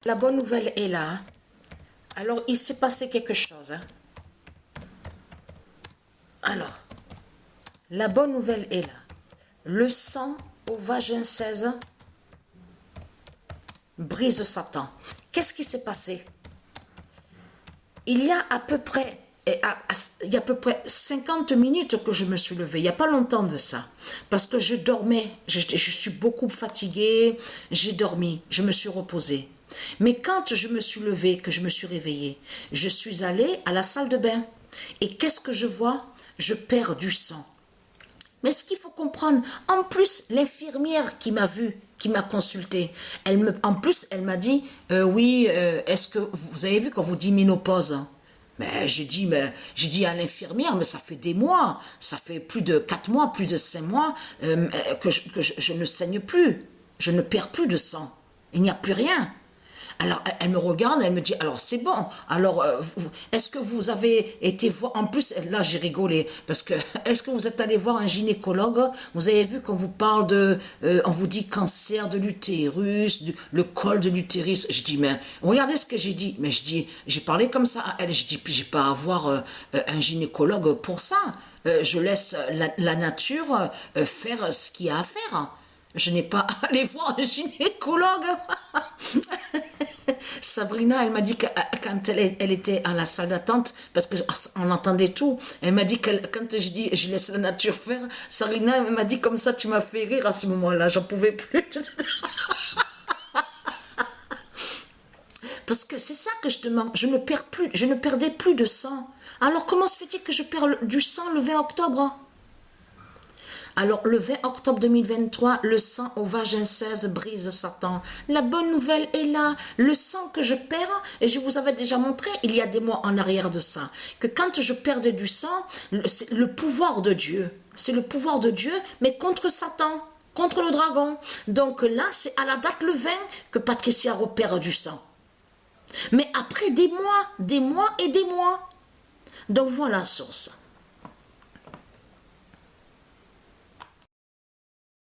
La bonne nouvelle est là. Alors, il s'est passé quelque chose. Alors, la bonne nouvelle est là. Le sang au vagin 16 brise Satan. Qu'est-ce qui s'est passé? Il y a à peu près 50 minutes que je me suis levée. Il n'y a pas longtemps de ça. Parce que je dormais. Je suis beaucoup fatiguée. J'ai dormi. Je me suis reposée. Mais quand je me suis levée, que je me suis réveillée, je suis allée à la salle de bain. Et qu'est-ce que je vois? Je perds du sang. Mais ce qu'il faut comprendre, en plus, l'infirmière qui m'a vue, qui m'a consultée, en plus, elle m'a dit, oui, est-ce que vous avez vu quand vous dites ménopause? Mais j'ai dit à l'infirmière, mais ça fait des mois, ça fait plus de 4 mois, plus de 5 mois que je ne saigne plus, je ne perds plus de sang, il n'y a plus rien. Alors, elle me regarde, elle me dit, alors c'est bon, alors est-ce que vous avez été voir, en plus, là j'ai rigolé, parce que, est-ce que vous êtes allé voir un gynécologue? Vous avez vu qu'on vous parle de, on vous dit cancer de l'utérus, le col de l'utérus. Je dis, mais regardez ce que j'ai dit, mais je dis, j'ai parlé comme ça à elle, je dis, puis j'ai pas à voir un gynécologue pour ça. Je laisse la nature faire ce qu'il y a à faire. Je n'ai pas allé voir un gynécologue. Sabrina, elle m'a dit que quand elle était à la salle d'attente, parce qu'on entendait tout, elle m'a dit que quand je dis je laisse la nature faire, Sabrina, elle m'a dit comme ça, tu m'as fait rire à ce moment-là, j'en pouvais plus. Parce que c'est ça que je demande, je ne perdais plus de sang. Alors comment se fait-il que je perds du sang le 20 octobre? Alors, le 20 octobre 2023, le sang au vagin 16 brise Satan. La bonne nouvelle est là. Le sang que je perds, et je vous avais déjà montré il y a des mois en arrière de ça, que quand je perdais du sang, c'est le pouvoir de Dieu. C'est le pouvoir de Dieu, mais contre Satan, contre le dragon. Donc là, c'est à la date le 20 que Patricia repère du sang. Mais après des mois et des mois. Donc voilà sur ça.